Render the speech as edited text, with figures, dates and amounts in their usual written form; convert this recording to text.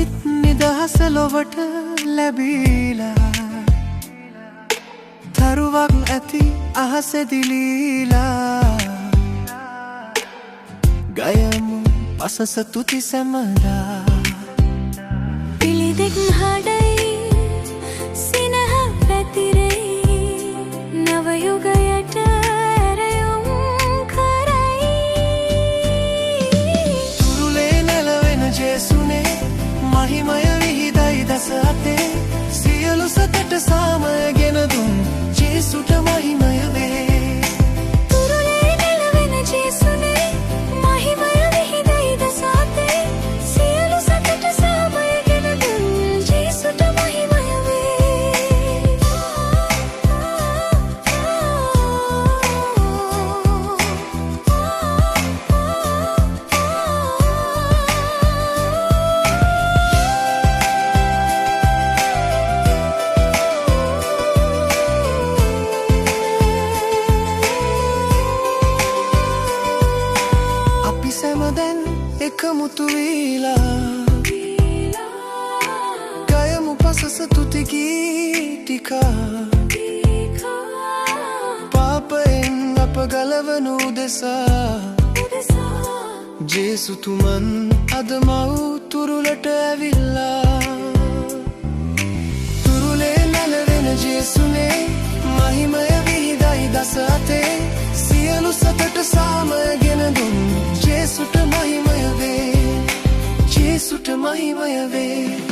සිත් නිදහස ලොවට ලැබීලා තරුවක් ඇති අහසෙදිලීලා ගයමු පසස තුති සැමදා පිළිදෙක් හඩයි සිනහ පැතිරෙයි නව යුගයට ඇරයුම් කරයි තුරුලේ නැලවෙන ජේසුනේ මහිමය විහිදයි දස අතේ සියලු සතට සාමය ගෙන දුන් ජේසුට මහිමය වේ තුරුලේ නැලවෙන ජේසුනේ මහිමය විහිදයි දස අතේ සියලු සතට සාමය ගෙන දුන් ජේසුට මහිමය වේ සැමදැන් එකමුතු වීලා ගයමු පසස තුති ගීටිකා පාපයෙන් අප ගලවනු දෙසා ජේසුතුමන් අද මව් තුරුලට ඇවිල්ලා තුරුලේ නැලවෙන ජේසුනේ මහිමය විහිදයි දස අතේ සියලු සතට සාමය ගෙන දුන් ජේසුට මහිමය වේ ජේසුට මහිමය වේ